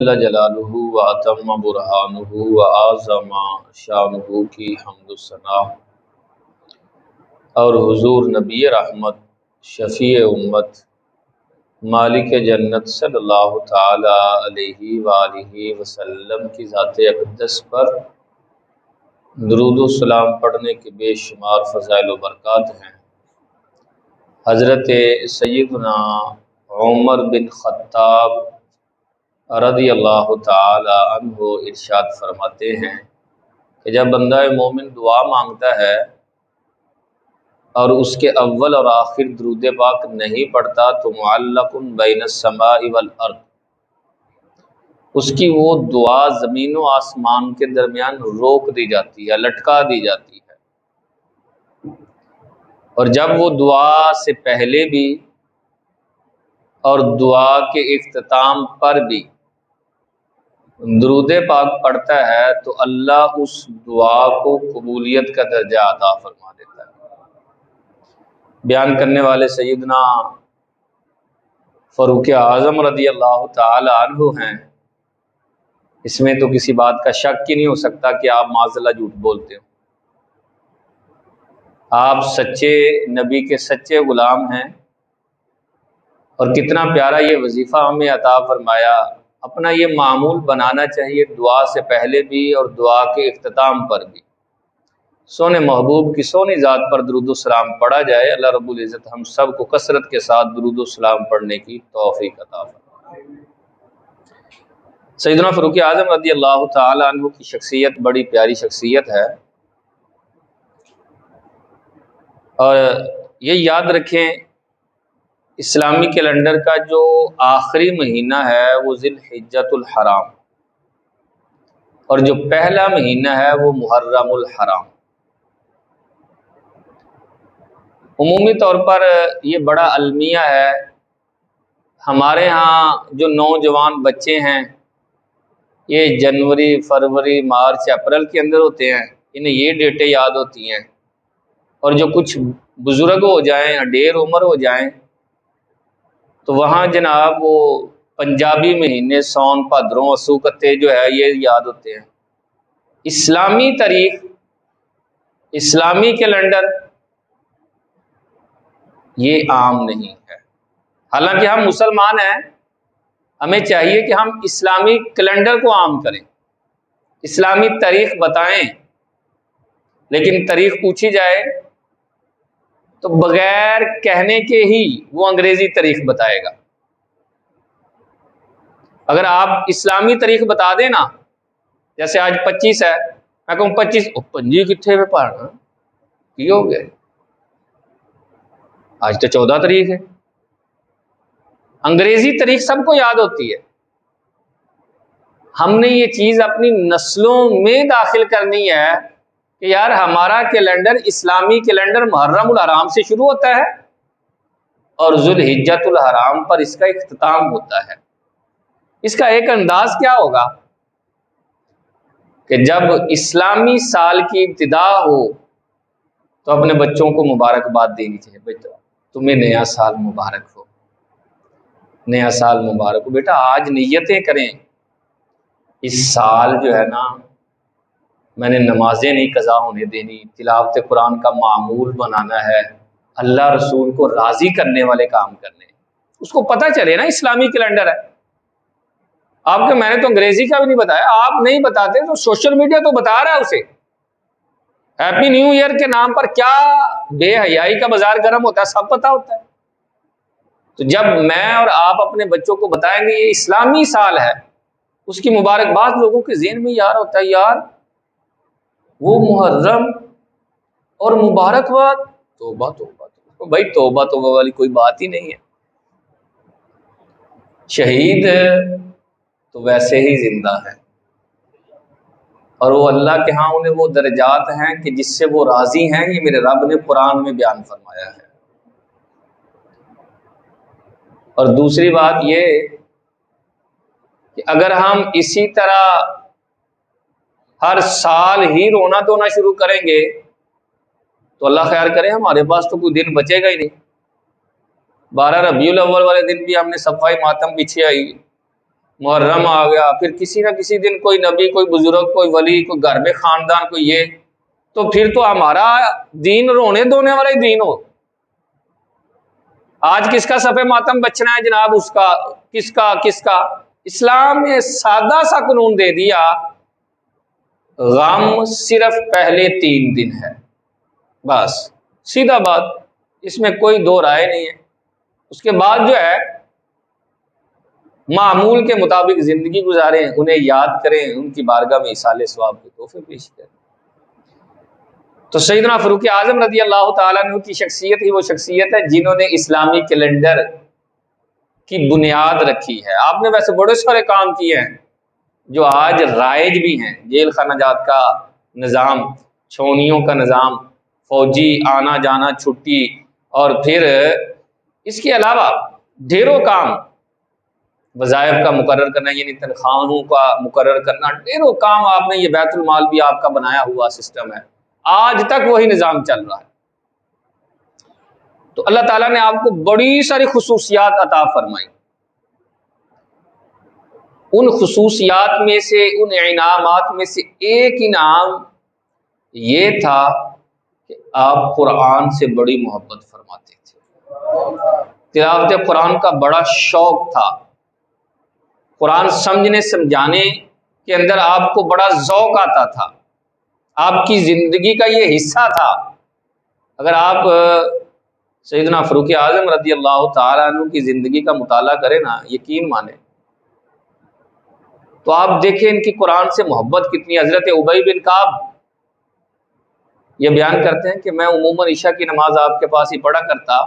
جل جلالہ و اتم برہانہ و اعظم شانہ کی حمد و ثنا اور حضور نبی رحمت شفیع امت مالک جنت صلی اللہ تعالی علیہ وآلہ وسلم کی ذات اقدس پر درود و سلام پڑھنے کے بے شمار فضائل و برکات ہیں۔ حضرت سیدنا عمر بن خطاب رضی اللہ تعالی عنہ ارشاد فرماتے ہیں کہ جب بندہ مومن دعا مانگتا ہے اور اس کے اول اور آخر درود پاک نہیں پڑھتا تو معلق بین السماء والارض، اس کی وہ دعا زمین و آسمان کے درمیان روک دی جاتی ہے، لٹکا دی جاتی ہے۔ اور جب وہ دعا سے پہلے بھی اور دعا کے اختتام پر بھی درود پاک پڑھتا ہے تو اللہ اس دعا کو قبولیت کا درجہ عطا فرما دیتا ہے۔ بیان کرنے والے سیدنا فاروق اعظم رضی اللہ تعالی عنہ ہیں۔ اس میں تو کسی بات کا شک ہی نہیں ہو سکتا کہ آپ معاذ اللہ جھوٹ بولتے ہو۔ آپ سچے نبی کے سچے غلام ہیں، اور کتنا پیارا یہ وظیفہ ہمیں عطا فرمایا۔ اپنا یہ معمول بنانا چاہیے، دعا سے پہلے بھی اور دعا کے اختتام پر بھی سونے محبوب کی سونی ذات پر درود و سلام پڑھا جائے۔ اللہ رب العزت ہم سب کو کثرت کے ساتھ درود و سلام پڑھنے کی توفیق عطا فرمائے۔ سیدنا فاروق اعظم رضی اللہ تعالی عنہ کی شخصیت بڑی پیاری شخصیت ہے، اور یہ یاد رکھیں اسلامی کیلنڈر کا جو آخری مہینہ ہے وہ ذی الحجۃ الحرام، اور جو پہلا مہینہ ہے وہ محرم الحرام۔ عمومی طور پر یہ بڑا المیہ ہے۔ ہمارے ہاں جو نوجوان بچے ہیں یہ جنوری، فروری، مارچ، اپریل کے اندر ہوتے ہیں، انہیں یہ ڈیٹیں یاد ہوتی ہیں، اور جو کچھ بزرگ ہو جائیں، ڈیر عمر ہو جائیں تو وہاں جناب وہ پنجابی مہینے سون، بھدروں، اسو، کتے جو ہے یہ یاد ہوتے ہیں۔ اسلامی تاریخ، اسلامی کیلنڈر یہ عام نہیں ہے۔ حالانکہ ہم مسلمان ہیں، ہمیں چاہیے کہ ہم اسلامی کیلنڈر کو عام کریں، اسلامی تاریخ بتائیں، لیکن تاریخ پوچھی جائے تو بغیر کہنے کے ہی وہ انگریزی تاریخ بتائے گا۔ اگر آپ اسلامی تاریخ بتا دیں نا، جیسے آج 25 ہے، میں کہوں 25 پنجی کتنے میں پڑھنا کی ہو گئے، آج تو 14 تاریخ ہے۔ انگریزی تاریخ سب کو یاد ہوتی ہے۔ ہم نے یہ چیز اپنی نسلوں میں داخل کرنی ہے کہ یار ہمارا کیلنڈر، اسلامی کیلنڈر محرم الحرام سے شروع ہوتا ہے اور ذو الحجۃ الحرام پر اس کا اختتام ہوتا ہے۔ اس کا ایک انداز کیا ہوگا کہ جب اسلامی سال کی ابتدا ہو تو اپنے بچوں کو مبارکباد دینی چاہیے، بیٹا تمہیں نیا سال مبارک ہو، نیا سال مبارک ہو، بیٹا آج نیتیں کریں، اس سال جو ہے نا میں نے نمازیں نہیں قضا ہونے دینی، تلاوت قرآن کا معمول بنانا ہے، اللہ رسول کو راضی کرنے والے کام کرنے۔ اس کو پتہ چلے نا اسلامی کیلنڈر ہے۔ آپ کے میں نے تو انگریزی کا بھی نہیں بتایا، آپ نہیں بتاتے تو سوشل میڈیا تو بتا رہا ہے اسے۔ ہیپی نیو ایئر کے نام پر کیا بے حیائی کا بازار گرم ہوتا ہے، سب پتہ ہوتا ہے۔ تو جب میں اور آپ اپنے بچوں کو بتائیں گے یہ اسلامی سال ہے، اس کی مبارکباد لوگوں کے ذہن میں یار ہوتا ہے، یار وہ محرم اور مبارکباد، توبہ توبہ توبہ، بھائی توبہ توبہ والی کوئی بات ہی نہیں ہے۔ شہید تو ویسے ہی زندہ ہے، اور وہ اللہ کے ہاں انہیں وہ درجات ہیں کہ جس سے وہ راضی ہیں، یہ میرے رب نے قرآن میں بیان فرمایا ہے۔ اور دوسری بات یہ کہ اگر ہم اسی طرح ہر سال ہی رونا دھونا شروع کریں گے تو اللہ خیر کرے ہمارے پاس تو کوئی دن بچے گا ہی نہیں۔ 12 ربیع الاول والے دن بھی ہم نے صفائی ماتم پیچھے آئی، محرم آ گیا، پھر کسی نہ کسی دن کوئی نبی، کوئی بزرگ، کوئی ولی، کوئی گھر میں خاندان، کوئی یہ، تو پھر تو ہمارا دین رونے دھونے والا ہی دین ہو۔ آج کس کا صف ماتم بچنا ہے جناب؟ اس کا، کس کا؟ اسلام نے سادہ سا قانون دے دیا، غم صرف پہلے 3 دن ہے، بس سیدھا بات، اس میں کوئی دو رائے نہیں ہے۔ اس کے بعد جو ہے معمول کے مطابق زندگی گزاریں، انہیں یاد کریں، ان کی بارگاہ میں ایصال ثواب کے تحفے پیش کریں۔ تو سیدنا فاروق اعظم رضی اللہ تعالیٰ عنہ کی شخصیت ہی وہ شخصیت ہے جنہوں نے اسلامی کیلنڈر کی بنیاد رکھی ہے۔ آپ نے ویسے بڑے سارے کام کیے ہیں جو آج رائج بھی ہیں، جیل خانہ جات کا نظام، چھونیوں کا نظام، فوجی آنا جانا چھٹی، اور پھر اس کے علاوہ ڈھیروں کام، وظائف کا مقرر کرنا، یعنی تنخواہوں کا مقرر کرنا، ڈھیروں کام آپ نے، یہ بیت المال بھی آپ کا بنایا ہوا سسٹم ہے، آج تک وہی نظام چل رہا ہے۔ تو اللہ تعالیٰ نے آپ کو بڑی ساری خصوصیات عطا فرمائی، ان خصوصیات میں سے، ان انعامات میں سے ایک انعام یہ تھا کہ آپ قرآن سے بڑی محبت فرماتے تھے، تلاوت قرآن کا بڑا شوق تھا، قرآن سمجھنے سمجھانے کے اندر آپ کو بڑا ذوق آتا تھا، آپ کی زندگی کا یہ حصہ تھا۔ اگر آپ سیدنا فاروق اعظم رضی اللہ تعالیٰ عنہ کی زندگی کا مطالعہ کریں نا، یقین مانیں، تو آپ دیکھیں ان کی قرآن سے محبت کتنی۔ حضرت ابی بن کعب یہ بیان کرتے ہیں کہ میں عموماً عشاء کی نماز آپ کے پاس ہی پڑھا کرتا،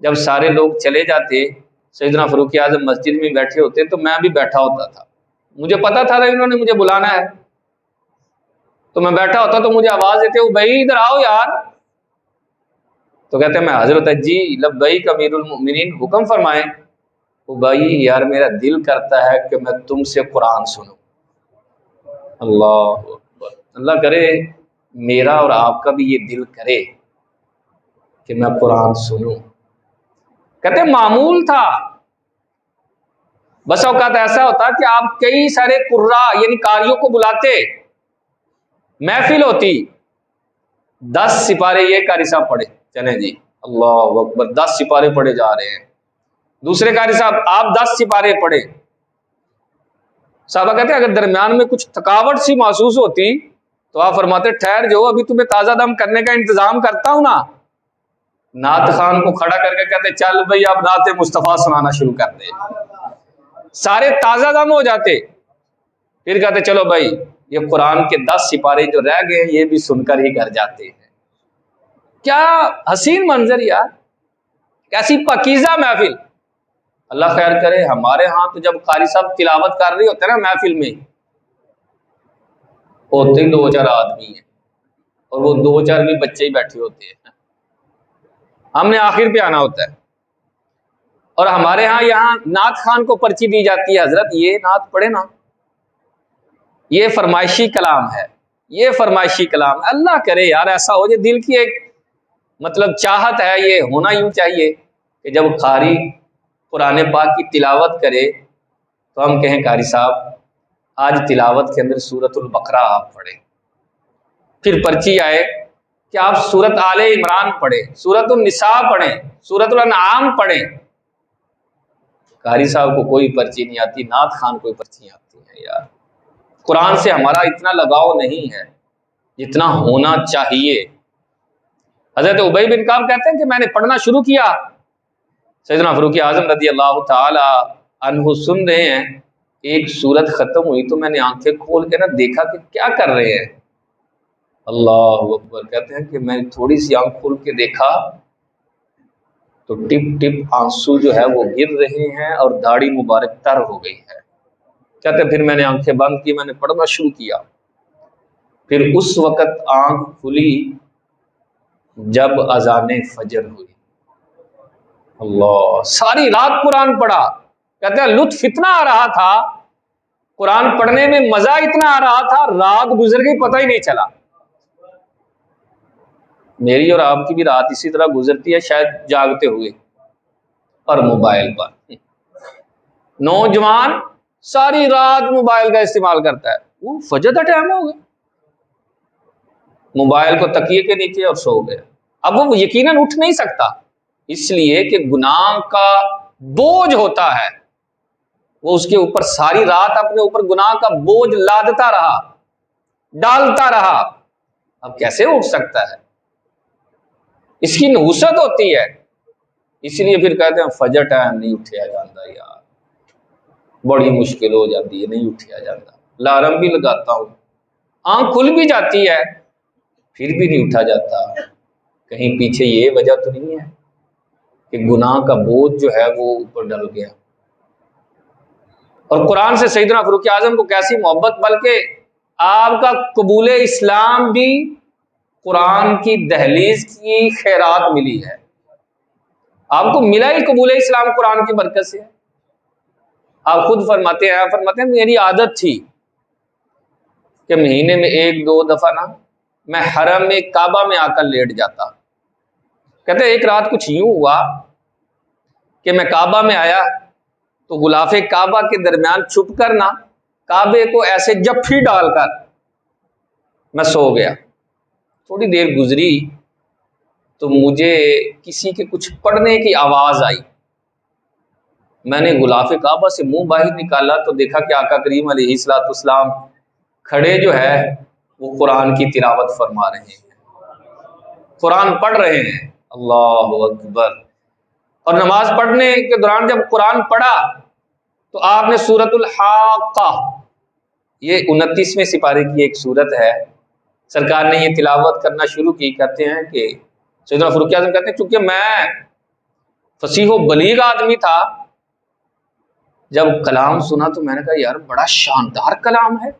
جب سارے لوگ چلے جاتے، سیدنا فاروق اعظم مسجد میں بیٹھے ہوتے تو میں بھی بیٹھا ہوتا تھا، مجھے پتا تھا انہوں نے مجھے بلانا ہے، تو میں بیٹھا ہوتا تو مجھے آواز دیتے، ابی ادھر آؤ یار، تو کہتے ہیں میں حاضر ہوتا ہے، جی لبیک امیر المؤمنین، حکم فرمائیں۔ ابی یار میرا دل کرتا ہے کہ میں تم سے قرآن سنوں۔ اللہ اکبر، اللہ کرے میرا اور آپ کا بھی یہ دل کرے کہ میں قرآن سنوں۔ کہتے ہیں معمول تھا، بس اوقات ایسا ہوتا کہ آپ کئی سارے قراء یعنی قاریوں کو بلاتے، محفل ہوتی، 10 سپارے یہ قاری صاحب پڑھے، چلیں جی اللہ اکبر، 10 سپارے پڑھے جا رہے ہیں، دوسرے قاری صاحب آپ 10 سپارے پڑھے۔ صحابہ کہتے ہیں اگر درمیان میں کچھ تھکاوٹ سی محسوس ہوتی تو آپ فرماتے ٹھہر جو، ابھی تمہیں تازہ دم کرنے کا انتظام کرتا ہوں نا۔ نعت خان کو کھڑا کر کے کہتے چل بھئی اب نعت مصطفیٰ سنانا شروع کر دے، سارے تازہ دم ہو جاتے، پھر کہتے چلو بھائی یہ قرآن کے 10 سپارے جو رہ گئے ہیں یہ بھی سن کر ہی گھر جاتے ہیں۔ کیا حسین منظر یار، کیسی پاکیزہ محفل۔ اللہ خیر کرے، ہمارے ہاں تو جب قاری صاحب تلاوت کر رہے ہوتے ہیں نا محفل میں، ہوتے 2-4 آدمی ہیں، اور وہ 2-4 بھی بچے ہی بیٹھے ہوتے ہیں، ہم نے آخر پہ آنا ہوتا ہے، اور ہمارے ہاں یہاں نعت خان کو پرچی دی جاتی ہے، حضرت یہ نعت پڑھے نا، یہ فرمائشی کلام ہے، یہ فرمائشی کلام ہے۔ اللہ کرے یار ایسا ہو، یہ دل کی ایک مطلب چاہت ہے، یہ ہونا یوں چاہیے کہ جب قاری قرآن پاک کی تلاوت کرے تو ہم کہیں قاری صاحب آج تلاوت کے اندر سورۃ البقرہ آپ پڑھیں، پھر پرچی آئے کہ آپ سورۃ آل عمران پڑھیں، سورۃ النساء پڑھیں، سورۃ الانعام پڑھیں۔ قاری صاحب کو کوئی پرچی نہیں آتی، نعت خان کوئی پرچی آتی ہے۔ یار قرآن سے ہمارا اتنا لگاؤ نہیں ہے جتنا ہونا چاہیے۔ حضرت ابی بن کعب کہتے ہیں کہ میں نے پڑھنا شروع کیا، سیدنا فاروق اعظم رضی اللہ تعالی عنہ سن رہے ہیں، ایک سورت ختم ہوئی تو میں نے آنکھیں کھول کے نا دیکھا کہ کیا کر رہے ہیں، اللہ اکبر، کہتے ہیں کہ میں نے تھوڑی سی آنکھ کھول کے دیکھا تو ٹپ ٹپ آنسو جو ہے وہ گر رہے ہیں اور داڑھی مبارک تر ہو گئی ہے۔ کہتے ہیں پھر میں نے آنکھیں بند کی، میں نے پڑھنا شروع کیا، پھر اس وقت آنکھ کھلی جب اذان فجر ہوئی۔ اللہ، ساری رات قرآن پڑھا، کہتے ہیں لطف اتنا آ رہا تھا، قرآن پڑھنے میں مزہ اتنا آ رہا تھا، رات گزر گئی پتہ ہی نہیں چلا۔ میری اور آپ کی بھی رات اسی طرح گزرتی ہے شاید جاگتے ہوئے اور موبائل پر۔ نوجوان ساری رات موبائل کا استعمال کرتا ہے، وہ فجر کا ٹائم ہو گیا، موبائل کو تکیے کے نیچے اور سو گیا۔ اب وہ یقیناً اٹھ نہیں سکتا، اس لیے کہ گناہ کا بوجھ ہوتا ہے، وہ اس کے اوپر ساری رات اپنے اوپر گناہ کا بوجھ لادتا رہا، ڈالتا رہا، اب کیسے اٹھ سکتا ہے؟ اس کی نحوست ہوتی ہے، اس لیے پھر کہتے ہیں فجر ٹائم نہیں اٹھیا جاتا یار، بڑی مشکل ہو جاتی ہے، نہیں اٹھیا جاتا، الارم بھی لگاتا ہوں، آنکھ کھل بھی جاتی ہے، پھر بھی نہیں اٹھا جاتا۔ کہیں پیچھے یہ وجہ تو نہیں ہے کہ گناہ کا بوجھ جو ہے وہ اوپر ڈل گیا؟ اور قرآن سے سیدنا فاروق اعظم کو کیسی محبت، بلکہ آپ کا قبول اسلام بھی قرآن کی دہلیز کی خیرات ملی ہے، آپ کو ملا ہی قبول اسلام قرآن کی برکت سے۔ آپ خود فرماتے ہیں میری عادت تھی کہ مہینے میں 1-2 دفعہ نا میں حرم میں کعبہ میں آ کر لیٹ جاتا۔ کہتے ہیں ایک رات کچھ یوں ہوا کہ میں کعبہ میں آیا تو غلاف کعبہ کے درمیان چھپ کر نا کعبے کو ایسے جپھی ڈال کر میں سو گیا۔ تھوڑی دیر گزری تو مجھے کسی کے کچھ پڑھنے کی آواز آئی، میں نے غلاف کعبہ سے منہ باہر نکالا تو دیکھا کہ آقا کریم علیہ الصلوۃ والسلام کھڑے جو ہے وہ قرآن کی تلاوت فرما رہے ہیں، قرآن پڑھ رہے ہیں، اللہ اکبر۔ اور نماز پڑھنے کے دوران جب قرآن پڑھا تو آپ نے سورۃ الحاقہ، یہ 29ویں سپارے کی ایک سورت ہے، سرکار نے یہ تلاوت کرنا شروع کی۔ کہتے ہیں کہ سیدنا فاروق اعظم کہتے ہیں چونکہ میں فصیح و بلیغ آدمی تھا، جب کلام سنا تو میں نے کہا یار بڑا شاندار کلام ہے،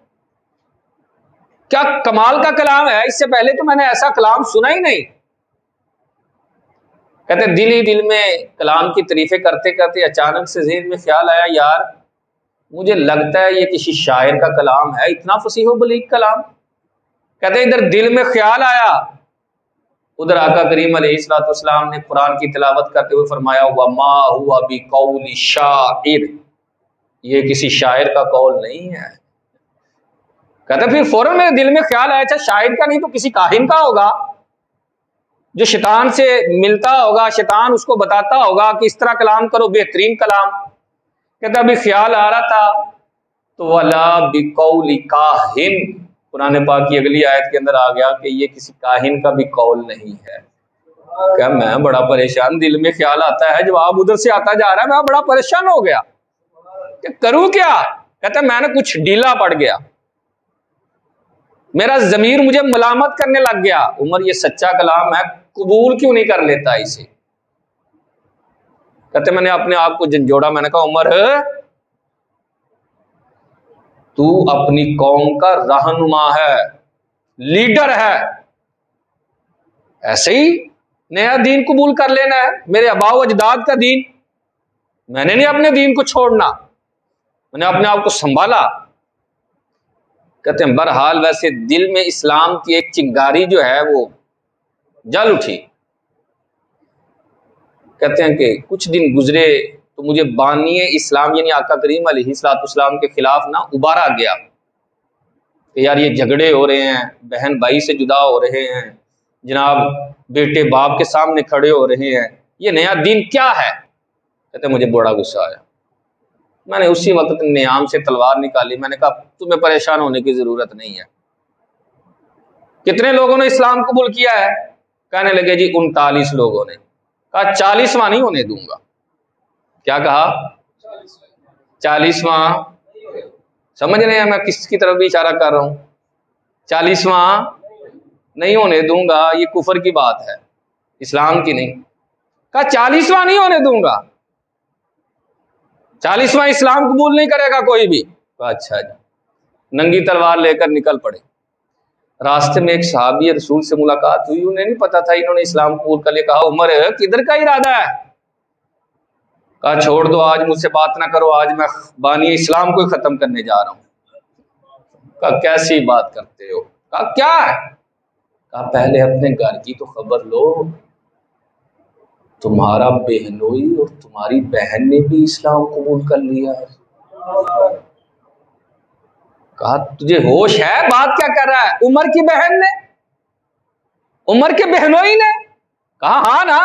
کیا کمال کا کلام ہے، اس سے پہلے تو میں نے ایسا کلام سنا ہی نہیں۔ کہتے ہیں دل ہی دل میں کلام کی تعریفیں کرتے کرتے اچانک سے ذہن میں خیال آیا یار مجھے لگتا ہے یہ کسی شاعر کا کلام ہے، اتنا فصیح و بلیغ کلام۔ کہتے ہیں ادھر دل میں خیال آیا، ادھر آقا کریم علیہ الصلوۃ والسلام نے قرآن کی تلاوت کرتے ہوئے فرمایا وما هو بقول شاعر، یہ کسی شاعر کا قول نہیں ہے۔ کہتے ہیں پھر فوراً میرے دل میں خیال آیا اچھا شاعر کا نہیں تو کسی کاہن کا ہوگا، جو شیطان سے ملتا ہوگا، شیطان اس کو بتاتا ہوگا کہ اس طرح کلام کرو، بہترین کلام۔ کہتا ابھی خیال آ رہا تھا تو ولا بقول کاہن، قرآن پاک کی اگلی آیت کے اندر آ گیا کہ یہ کسی کاہن کا بھی قول نہیں ہے۔ کہ میں بڑا پریشان، دل میں خیال آتا ہے، جواب ادھر سے آتا جا رہا ہے، میں بڑا پریشان ہو گیا کہ کروں کیا۔ کہتا میں نے کچھ ڈھیلا پڑ گیا، میرا ضمیر مجھے ملامت کرنے لگ گیا، عمر یہ سچا کلام ہے، قبول کیوں نہیں کر لیتا اسے۔ کہتے میں نے اپنے آپ کو جھنجھوڑا، میں نے کہا عمر تو اپنی قوم کا رہنما ہے، لیڈر ہے، ایسے ہی نیا دین قبول کر لینا ہے، میرے آباء و اجداد کا دین، میں نے نہیں اپنے دین کو چھوڑنا، میں نے اپنے آپ کو سنبھالا۔ کہتے ہیں بہرحال ویسے دل میں اسلام کی ایک چنگاری جو ہے وہ جل اٹھی۔ کہتے ہیں کہ کچھ دن گزرے تو مجھے بانی اسلام یعنی آقا کریم علیہ الصلوۃ والسلام کے خلاف نا ابھارا گیا کہ یار یہ جھگڑے ہو رہے ہیں، بہن بھائی سے جدا ہو رہے ہیں، جناب بیٹے باپ کے سامنے کھڑے ہو رہے ہیں، یہ نیا دین کیا ہے۔ کہتے ہیں مجھے بڑا غصہ آیا، میں نے اسی وقت نیام سے تلوار نکالی، میں نے کہا تمہیں پریشان ہونے کی ضرورت نہیں ہے۔ کتنے لوگوں نے اسلام قبول کیا ہے؟ کہنے لگے جی 39 لوگوں نے۔ کہا 40واں نہیں ہونے دوں گا۔ کیا کہا؟ 40واں، سمجھ رہے ہیں میں کس کی طرف بھی اشارہ کر رہا ہوں؟ 40واں نہیں ہونے دوں گا، یہ کفر کی بات ہے، اسلام کی نہیں۔ کہا 40واں نہیں ہونے دوں گا، 40واں اسلام قبول نہیں کرے گا کوئی بھی۔ کہا اچھا جی، ننگی تلوار لے کر نکل پڑے۔ راستے میں ایک صحابی رسول سے ملاقات ہوئی، انہیں نہیں پتا تھا انہوں نے اسلام قبول کر لیا۔ کہا عمر کدھر کا ارادہ ہے؟ کہا چھوڑ دو، آج مجھ سے بات نہ کرو، آج میں بانی اسلام کو ہی ختم کرنے جا رہا ہوں۔ کہا کیسی بات کرتے ہو؟ کہا کیا ہے؟ کہا پہلے اپنے گھر کی تو خبر لو، تمہارا بہنوئی اور تمہاری بہن نے بھی اسلام قبول کر لیا ہے۔ کہا تجھے ہوش ہے؟ بات کیا کر رہا ہے؟ عمر کی بہن نے، عمر کے بہنوئی نے کہا ہاں نا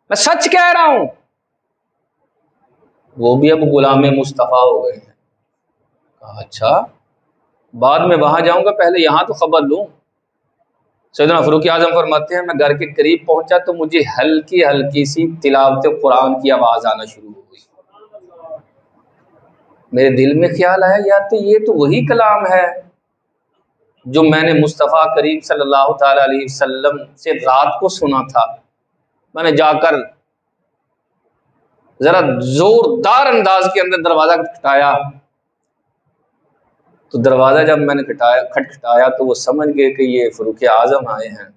میں سچ کہہ رہا ہوں۔ وہ بھی اب غلام مصطفیٰ ہو گئے ہیں۔ کہا اچھا، بعد میں وہاں جاؤں گا، پہلے یہاں تو خبر لوں۔ سیدنا فاروق اعظم فرماتے ہیں میں گھر کے قریب پہنچا تو مجھے ہلکی ہلکی سی تلاوت قرآن کی آواز آنا شروع ہو گئی۔ میرے دل میں خیال آیا یار تو یہ تو وہی کلام ہے جو میں نے مصطفیٰ کریم صلی اللہ تعالی علیہ وسلم سے رات کو سنا تھا۔ میں نے جا کر ذرا زوردار انداز کے اندر دروازہ کھٹکھٹایا، تو دروازہ جب میں نے کھٹکھٹایا تو وہ سمجھ گئے کہ یہ فاروق اعظم آئے ہیں۔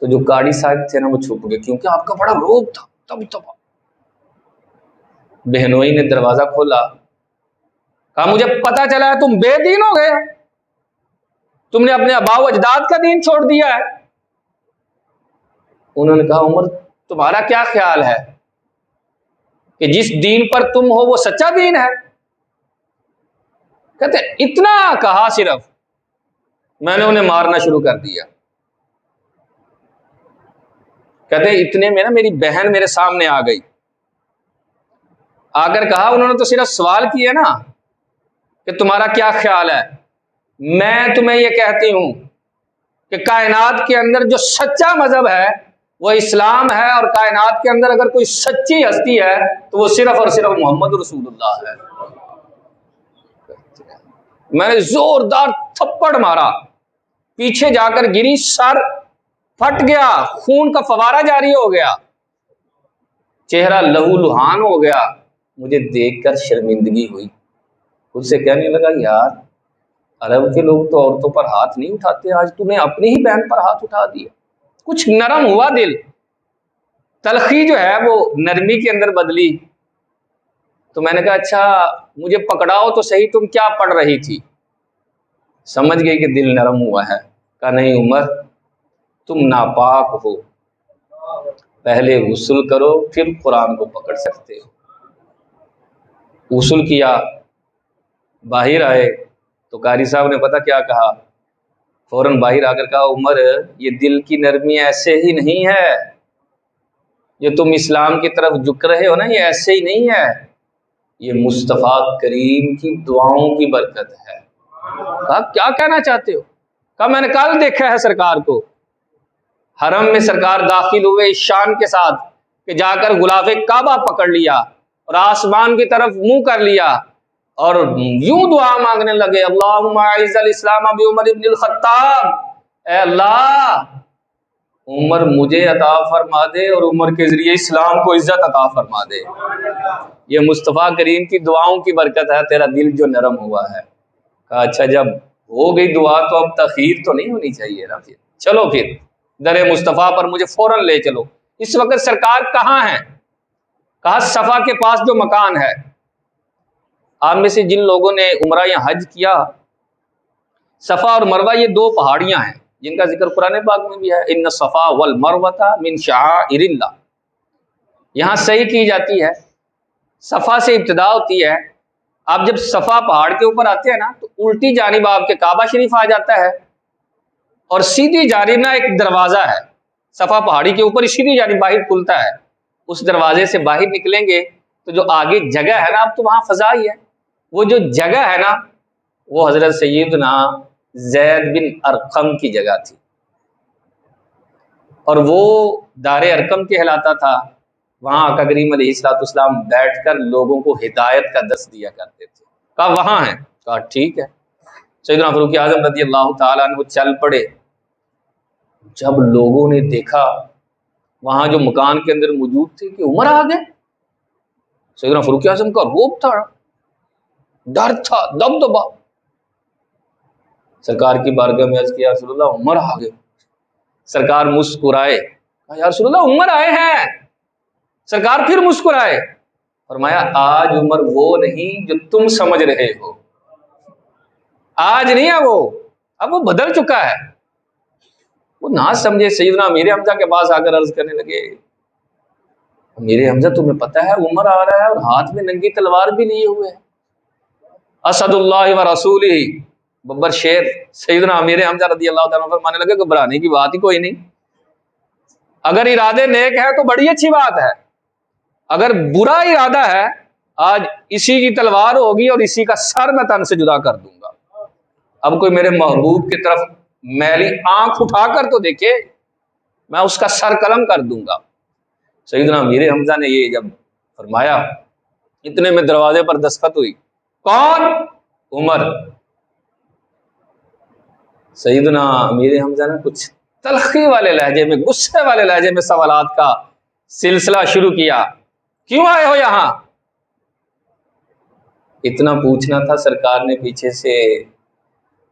تو جو قاڑی صاحب تھے نا وہ چھپ گئے، کیونکہ آپ کا بڑا روب تھا تب تب۔ بہنوئی نے دروازہ کھولا، کہا مجھے پتا چلا ہے تم بے دین ہو گئے، تم نے اپنے آباء و اجداد کا دین چھوڑ دیا ہے۔ انہوں نے کہا عمر تمہارا کیا خیال ہے کہ جس دین پر تم ہو وہ سچا دین ہے؟ کہتے اتنا کہا صرف میں نے انہیں مارنا شروع کر دیا۔ کہتے اتنے میں نا میری بہن میرے سامنے آ گئی، آ کر کہا انہوں نے تو صرف سوال کیا نا کہ تمہارا کیا خیال ہے، میں تمہیں یہ کہتی ہوں کہ کائنات کے اندر جو سچا مذہب ہے وہ اسلام ہے، اور کائنات کے اندر اگر کوئی سچی ہستی ہے تو وہ صرف اور صرف محمد رسول اللہ ہے۔ میں نے زوردار تھپڑ مارا، پیچھے جا کر گری، سر پھٹ گیا، خون کا فوارہ جاری ہو گیا، چہرہ لہو لہان ہو گیا۔ مجھے دیکھ کر شرمندگی ہوئی، خود سے کہنے لگا یار عرب کے لوگ تو عورتوں پر ہاتھ نہیں اٹھاتے، آج تم نے اپنی ہی بہن پر ہاتھ اٹھا دیا۔ کچھ نرم ہوا دل، تلخی جو ہے وہ نرمی کے اندر بدلی۔ تو میں نے کہا اچھا مجھے پکڑاؤ تو صحیح، تم کیا پڑھ رہی تھی؟ سمجھ گئی کہ دل نرم ہوا ہے۔ کہا نہیں عمر تم ناپاک ہو، پہلے غسل کرو پھر قرآن کو پکڑ سکتے ہو۔ غسل کیا، باہر آئے تو قاری صاحب نے پتہ کیا کہا، فوراً باہر آ کر کہا عمر یہ دل کی نرمی ایسے ہی نہیں ہے، جو تم اسلام کی طرف جھک رہے ہو نا یہ ایسے ہی نہیں ہے، یہ مصطفیٰ کریم کی دعاؤں کی برکت ہے۔ کہا کیا کہنا چاہتے ہو؟ کہا میں نے کل دیکھا ہے سرکار کو، حرم میں سرکار داخل ہوئے اس شان کے ساتھ کہ جا کر غلاف کعبہ پکڑ لیا اور آسمان کی طرف منہ کر لیا اور یوں دعا مانگنے لگے اللہم اعز الاسلام بعمر بن الخطاب، اے اللہ عمر مجھے عطا فرما دے اور عمر کے ذریعے اسلام کو عزت عطا فرما دے، یہ مصطفیٰ کریم کی دعاؤں کی برکت ہے، تیرا دل جو نرم ہوا ہے۔ کہا اچھا جب ہو گئی دعا تو اب تاخیر تو نہیں ہونی چاہیے نا، پھر چلو پھر در مصطفیٰ پر مجھے فوراً لے چلو۔ اس وقت سرکار کہاں ہیں؟ کہا صفا کے پاس جو مکان ہے۔ آپ میں سے جن لوگوں نے عمرہ یا حج کیا، صفا اور مروہ یہ دو پہاڑیاں ہیں جن کا ذکر قرآن پاک میں بھی ہے، ان الصفا والمروۃ من شعائر اللہ۔ یہاں صحیح کی جاتی ہے، صفا سے ابتدا ہوتی ہے، آپ جب صفا پہاڑ کے اوپر آتے ہیں نا تو الٹی جانب آپ کے کعبہ شریف آ جاتا ہے، اور سیدھی جانب نا ایک دروازہ ہے، صفا پہاڑی کے اوپر سیدھی جانب باہر کھلتا ہے، اس دروازے سے باہر نکلیں گے تو جو آگے جگہ ہے نا اب تو وہاں فضا ہی ہے، وہ جو جگہ ہے نا وہ حضرت سیدنا زید بن ارقم کی جگہ تھی، اور وہ دار ارقم کہلاتا تھا۔ وہاں آقا کریم علیہ الصلوۃ والسلام بیٹھ کر لوگوں کو ہدایت کا درس دیا کرتے تھے۔ کہا وہاں ہے؟ کہا ٹھیک ہے۔ سیدنا فاروق اعظم رضی اللہ تعالیٰ عنہ چل پڑے۔ جب لوگوں نے دیکھا وہاں جو مکان کے اندر موجود تھے کہ عمر آ گئے، سیدنا فاروق اعظم کا روب تھا، ڈر تھا، دبدبا۔ سرکار کی بارگاہ میں عرض کیا رسول اللہ عمر آ گئے۔ سرکار مسکرائے، کہا یا رسول اللہ عمر آئے ہیں۔ سرکار پھر مسکرائے، فرمایا آج عمر وہ نہیں جو تم سمجھ رہے ہو، آج نہیں ہے وہ، اب وہ بدل چکا ہے۔ وہ نہ سمجھے سیدنا امیر حمزہ کے پاس آ کر عرض کرنے لگے امیر حمزہ تمہیں پتہ ہے عمر آ رہا ہے اور ہاتھ میں ننگی تلوار بھی لیے ہوئے ہے، اسداللہ و رسولہ، ببر شیر سیدنا امیر حمزہ رضی اللہ تعالیٰ عنہ فرمانے لگے گھبرانے کی بات ہی کوئی نہیں، اگر ارادے نیک ہے تو بڑی اچھی بات ہے، اگر برا ارادہ ہے آج اسی کی تلوار ہوگی اور اسی کا سر میں تن سے جدا کر دوں گا۔ اب کوئی میرے محبوب کی طرف میلی آنکھ اٹھا کر تو دیکھے، میں اس کا سر قلم کر دوں گا۔ سیدنا امیر حمزہ نے یہ جب فرمایا، اتنے میں دروازے پر دستخط ہوئی، کون؟ عمر۔ سیدنا امیر حمزہ نے کچھ تلخی والے لہجے میں، غصے والے لہجے میں سوالات کا سلسلہ شروع کیا، کیوں آئے ہو یہاں؟ اتنا پوچھنا تھا، سرکار نے پیچھے سے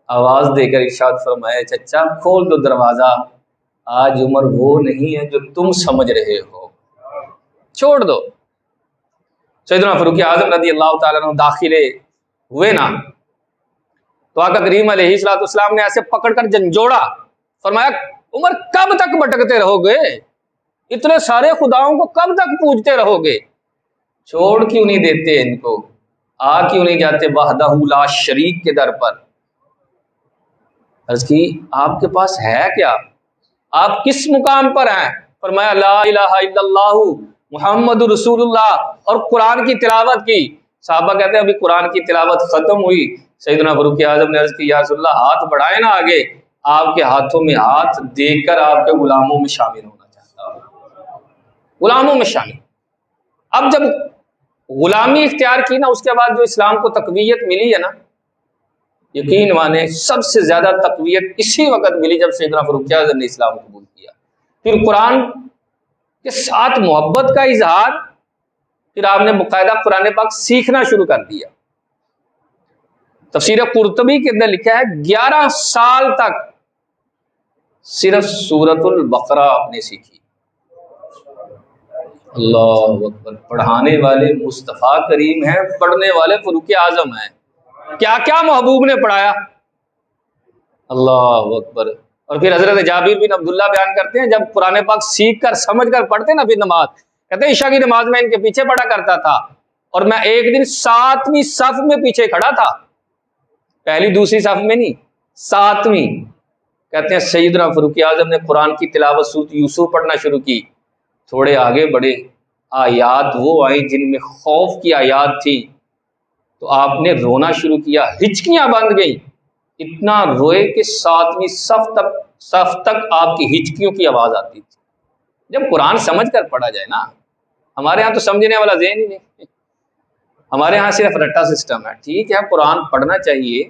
آواز دے کر ارشاد فرمایا، چچا کھول دو دروازہ، آج عمر وہ نہیں ہے جو تم سمجھ رہے ہو، چھوڑ دو۔ سیدنا فاروق اعظم رضی اللہ تعالیٰ عنہ داخلے ہوئے نا، تو آقا کریم علیہ الصلوۃ والسلام نے ایسے پکڑ کر جھنجھوڑا، فرمایا عمر کب تک بھٹکتے رہو گے؟ اتنے سارے خداؤں کو کب تک پوجتے رہو گے؟ چھوڑ کیوں نہیں دیتے ان کو؟ آ کیوں نہیں جاتے وحدہ لا شریک کے در پر؟ عرض کی آپ کے پاس ہے کیا؟ آپ کس مقام پر ہیں؟ فرمایا لا الہ الا اللہ محمد رسول اللہ، اور قرآن کی تلاوت کی۔ صحابہ کہتے ہیں ابھی قرآن کی تلاوت ختم ہوئی، سیدنا فاروق اعظم نے عرض کی یا رسول اللہ ہاتھ بڑھائے نا آگے، آپ کے ہاتھوں میں ہاتھ دیکھ کر آپ کے غلاموں میں شامل ہونا چاہتا ہوں، غلاموں میں شامل۔ اب جب غلامی اختیار کی نا، اس کے بعد جو اسلام کو تقویت ملی ہے نا، یقین مانے سب سے زیادہ تقویت اسی وقت ملی جب سیدنا فاروق اعظم نے اسلام قبول کیا۔ پھر قرآن کے ساتھ محبت کا اظہار، پھر آپ نے باقاعدہ قرآن پاک سیکھنا شروع کر دیا۔ تفسیر قرطبی کے اندر لکھا ہے 11 سال تک صرف سورۃ البقرہ آپ نے سیکھی۔ اللہ اکبر، پڑھانے والے مصطفیٰ کریم ہیں، پڑھنے والے فاروق اعظم ہیں۔ کیا کیا محبوب نے پڑھایا، اللہ اکبر۔ اور پھر حضرت جابر بن عبداللہ بیان کرتے ہیں جب قرآن پاک سیکھ کر سمجھ کر پڑھتے نا پھر نماز، کہتے ہیں عشاء کی نماز میں ان کے پیچھے پڑھا کرتا تھا، اور میں ایک دن 7ویں صف میں پیچھے کھڑا تھا، پہلی دوسری صف میں نہیں، 7ویں۔ کہتے ہیں سیدنا فاروق اعظم نے قرآن کی تلاوت سورۃ یوسف پڑھنا شروع کی، تھوڑے آگے بڑھے، آیات وہ آئیں جن میں خوف کی آیات تھی، تو آپ نے رونا شروع کیا، ہچکیاں بند گئیں، اتنا روئے کہ 7ویں صف تک آپ کی ہچکیوں کی آواز آتی تھی۔ جب قرآن سمجھ کر پڑھا جائے نا، ہمارے ہاں تو سمجھنے والا ذہن ہی نہیں، ہمارے ہاں صرف رٹا سسٹم ہے۔ ٹھیک ہے قرآن پڑھنا چاہیے،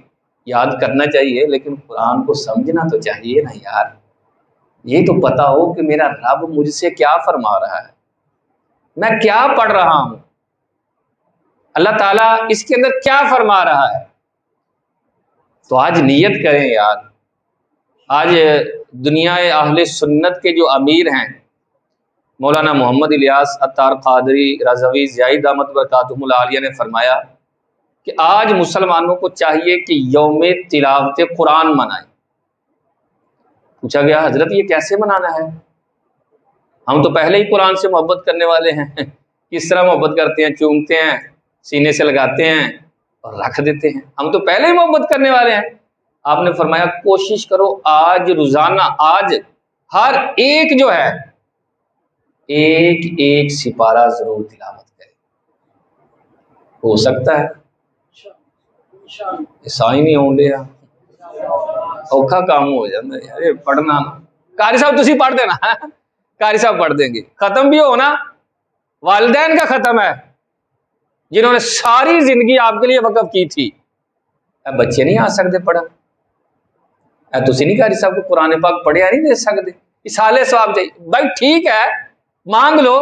یاد کرنا چاہیے، لیکن قرآن کو سمجھنا تو چاہیے نا یار، یہ تو پتا ہو کہ میرا رب مجھ سے کیا فرما رہا ہے، میں کیا پڑھ رہا ہوں، اللہ تعالیٰ اس کے اندر کیا فرما رہا ہے۔ تو آج نیت کریں یار، آج دنیا اہل سنت کے جو امیر ہیں مولانا محمد الیاس عطار قادری رضوی زیائی دامت برکاتہم العالیہ نے فرمایا کہ آج مسلمانوں کو چاہیے کہ یوم تلاوت قرآن منائیں۔ پوچھا گیا حضرت یہ کیسے منانا ہے؟ ہم تو پہلے ہی قرآن سے محبت کرنے والے ہیں، کس طرح محبت کرتے ہیں، چومتے ہیں، سینے سے لگاتے ہیں اور رکھ دیتے ہیں، ہم تو پہلے ہی محبت کرنے والے ہیں۔ آپ نے فرمایا کوشش کرو آج روزانہ، آج ہر ایک جو ہے ایک ایک سپارہ ضرور تلاوت کرے، ہو سکتا ہے ایسا ہی نہیں ہوں دیا، اوکھا کام ہو جاتا ہے یار پڑھنا۔ قاری صاحب تسی پڑھ دینا، قاری صاحب پڑھ دیں گے، ختم بھی ہونا، والدین کا ختم ہے جنہوں نے ساری زندگی آپ کے لیے وقف کی تھی، بچے نہیں آ سکتے پڑھا، تسی نہیں قاری صاحب کو قرآن پاک پڑھیا نہیں دے سکتے، اصالے ثواب چاہیے بھائی، ٹھیک ہے مانگ لو،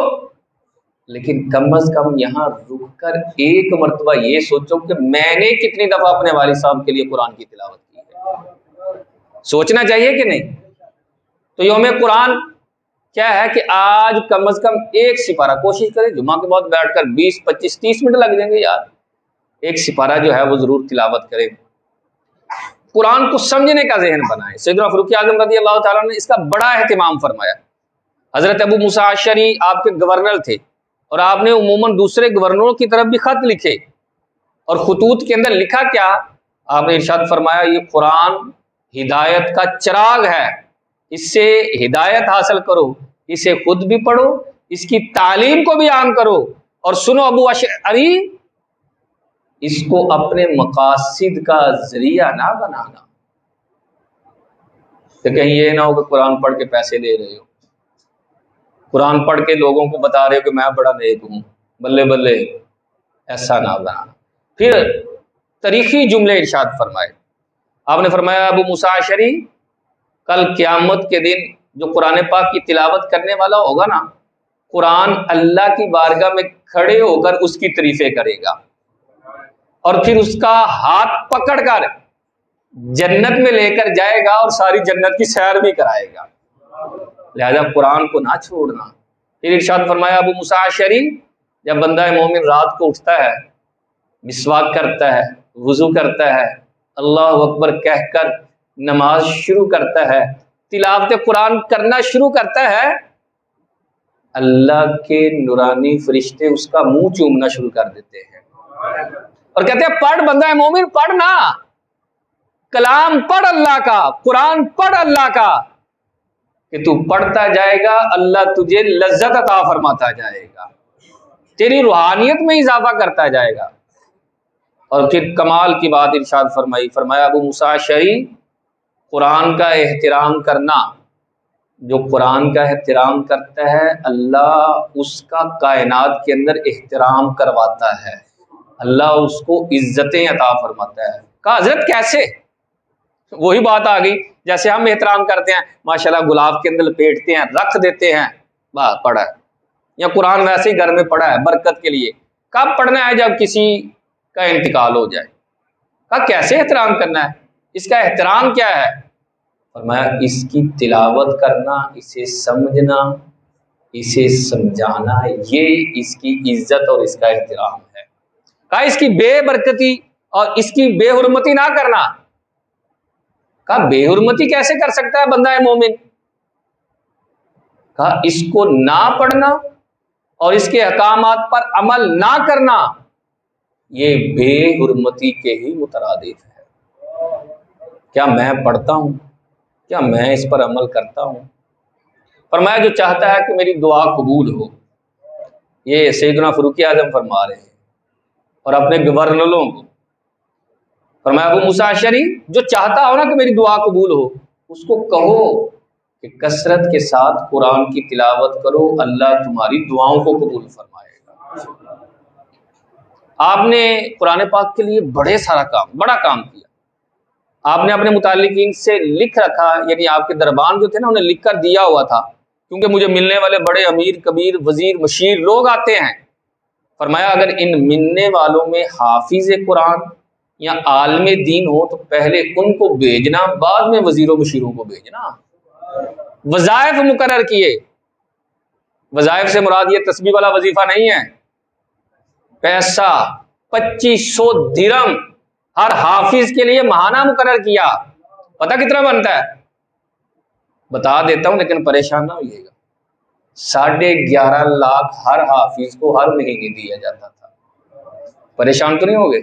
لیکن کم از کم یہاں رک کر ایک مرتبہ یہ سوچو کہ میں نے کتنی دفعہ اپنے والد صاحب کے لیے قرآن کی تلاوت کی ہے، سوچنا چاہیے کہ نہیں؟ تو یوم قرآن کیا ہے کہ آج کم از کم ایک سپارہ کوشش کریں، جمعہ کے بعد بیٹھ کر 20 25 30 منٹ لگ جائیں گے یار، ایک سپارہ جو ہے وہ ضرور تلاوت کریں، قرآن کو سمجھنے کا ذہن بنائیں۔ سیدنا فاروق اعظم رضی اللہ تعالیٰ نے اس کا بڑا اہتمام فرمایا۔ حضرت ابو موسیٰ اشعری آپ کے گورنر تھے، اور آپ نے عموماً دوسرے گورنروں کی طرف بھی خط لکھے اور خطوط کے اندر لکھا کیا؟ آپ نے ارشاد فرمایا یہ قرآن ہدایت کا چراغ ہے، اس سے ہدایت حاصل کرو، اسے خود بھی پڑھو، اس کی تعلیم کو بھی عام کرو، اور سنو ابو اشعری، اس کو اپنے مقاصد کا ذریعہ نہ بنانا، کہ کہیں یہ نہ ہو کہ قرآن پڑھ کے پیسے لے رہے ہو، قرآن پڑھ کے لوگوں کو بتا رہے ہو کہ میں بڑا نیک ہوں، بلے بلے، ایسا نہ بنانا۔ پھر تاریخی جملے ارشاد فرمائے، آپ نے فرمایا ابو موسیٰ اشعری کل قیامت کے دن جو قرآن پاک کی تلاوت کرنے والا ہوگا نا، قرآن اللہ کی بارگاہ میں کھڑے ہو کر اس کی تعریفیں کرے گا، اور پھر اس کا ہاتھ پکڑ کر جنت میں لے کر جائے گا اور ساری جنت کی سیر بھی کرائے گا، لہذا قرآن کو نہ چھوڑنا۔ پھر ارشاد فرمایا ابو موسیٰ اشعری جب بندہ مومن رات کو اٹھتا ہے، مسواک کرتا ہے، وضو کرتا ہے، اللہ اکبر کہہ کر نماز شروع کرتا ہے، تلاوت قرآن کرنا شروع کرتا ہے، اللہ کے نورانی فرشتے اس کا منہ چومنا شروع کر دیتے ہیں اور کہتے ہیں پڑھ بندہ مومن، پڑھنا، کلام پڑھ اللہ کا، قرآن پڑھ اللہ کا، کہ تو پڑھتا جائے گا اللہ تجھے لذت عطا فرماتا جائے گا، تیری روحانیت میں اضافہ کرتا جائے گا۔ اور پھر کمال کی بات ارشاد فرمائی، فرمایا ابو موسیٰ اشعری قرآن کا احترام کرنا، جو قرآن کا احترام کرتا ہے اللہ اس کا کائنات کے اندر احترام کرواتا ہے، اللہ اس کو عزتیں عطا فرماتا ہے۔ کہا حضرت کیسے؟ وہی بات آ گئی جیسے ہم احترام کرتے ہیں، ماشاءاللہ گلاب کے اندر لپیٹتے ہیں، رکھ دیتے ہیں، بس پڑھا ہے، یا قرآن ویسے ہی گھر میں پڑھا ہے برکت کے لیے۔ کب پڑھنا ہے؟ جب کسی کا انتقال ہو جائے۔ کہا کیسے احترام کرنا ہے؟ اس کا احترام کیا ہے؟ فرمایا اس کی تلاوت کرنا، اسے سمجھنا، اسے سمجھانا، یہ اس کی عزت اور اس کا احترام ہے۔ کہا اس کی بے برکتی اور اس کی بے حرمتی نہ کرنا۔ کہا بے حرمتی کیسے کر سکتا ہے بندہ مومن؟ کہا اس کو نہ پڑھنا اور اس کے احکامات پر عمل نہ کرنا، یہ بے حرمتی کے ہی مترادف ہے۔ کیا میں پڑھتا ہوں؟ کیا میں اس پر عمل کرتا ہوں؟ فرمایا جو چاہتا ہے کہ میری دعا قبول ہو، یہ سیدنا فاروق اعظم فرما رہے ہیں، اور اپنے گورنروں کو فرمایا ابو موسیٰ اشعری جو چاہتا ہو نا کہ میری دعا قبول ہو، اس کو کہو کہ کثرت کے ساتھ قرآن کی تلاوت کرو، اللہ تمہاری دعاؤں کو قبول فرمائے گا۔ آپ نے قرآن پاک کے لیے بڑا کام کیا۔ آپ نے اپنے متعلقین سے لکھ رکھا، یعنی آپ کے دربان جو تھے نا انہیں لکھ کر دیا ہوا تھا، کیونکہ مجھے ملنے والے بڑے امیر کبیر وزیر مشیر لوگ آتے ہیں۔ فرمایا اگر ان ملنے والوں میں حافظ قرآن یا عالم دین ہو تو پہلے ان کو بھیجنا، بعد میں وزیروں مشیروں کو بھیجنا۔ وظائف مقرر کیے۔ وظائف سے مراد یہ تسبیح والا وظیفہ نہیں ہے، پیسہ 2500 درہم ہر حافظ کے لیے ماہانہ مقرر کیا۔ پتہ کتنا بنتا ہے؟ بتا دیتا ہوں لیکن پریشان نہ ہوئیے گا۔ 11.5 لاکھ ہر حافظ کو ہر مہینے دیا جاتا تھا۔ پریشان تو نہیں ہو گئے؟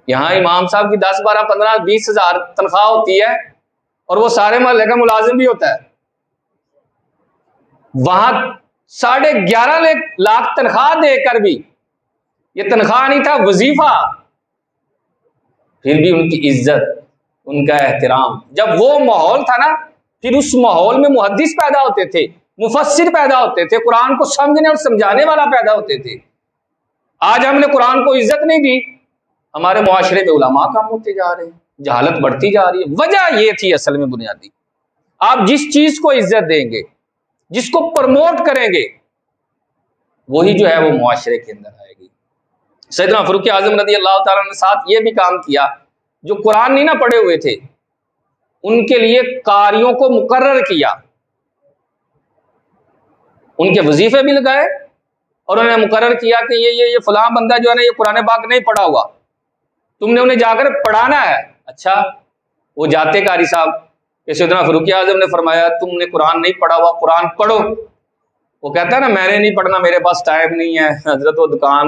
یہاں امام صاحب کی 10 12 15 20 ہزار تنخواہ ہوتی ہے اور وہ سارے محلے کا ملازم بھی ہوتا ہے، وہاں 11.5 لاکھ تنخواہ دے کر بھی یہ تنخواہ نہیں تھا، وظیفہ، پھر بھی ان کی عزت، ان کا احترام۔ جب وہ ماحول تھا نا، پھر اس ماحول میں محدث پیدا ہوتے تھے، مفسر پیدا ہوتے تھے، قرآن کو سمجھنے اور سمجھانے والا پیدا ہوتے تھے۔ آج ہم نے قرآن کو عزت نہیں دی، ہمارے معاشرے میں علماء کم ہوتے جا رہے ہیں، جہالت بڑھتی جا رہی ہے۔ وجہ یہ تھی اصل میں بنیادی، آپ جس چیز کو عزت دیں گے، جس کو پروموٹ کریں گے، وہی جو ہے وہ معاشرے کے اندر آئے گی۔ سیدنا فاروق اعظم رضی اللہ تعالیٰ نے ساتھ یہ بھی کام کیا، جو قرآن نہیں نہ پڑھے ہوئے تھے ان کے لیے قاریوں کو مقرر کیا، ان کے وظیفے بھی لگائے، اور انہوں نے مقرر کیا کہ یہ فلاں بندہ جو ہے نا یہ قرآن پاک نہیں پڑھا ہوا، تم نے انہیں جا کر پڑھانا ہے۔ اچھا، وہ جاتے قاری صاحب کہ سیدنا فاروق اعظم نے فرمایا تم نے قرآن نہیں پڑھا ہوا، قرآن پڑھو۔ وہ کہتا ہے نا میں نے نہیں پڑھنا، میرے پاس ٹائم نہیں ہے، حضرت وہ دکان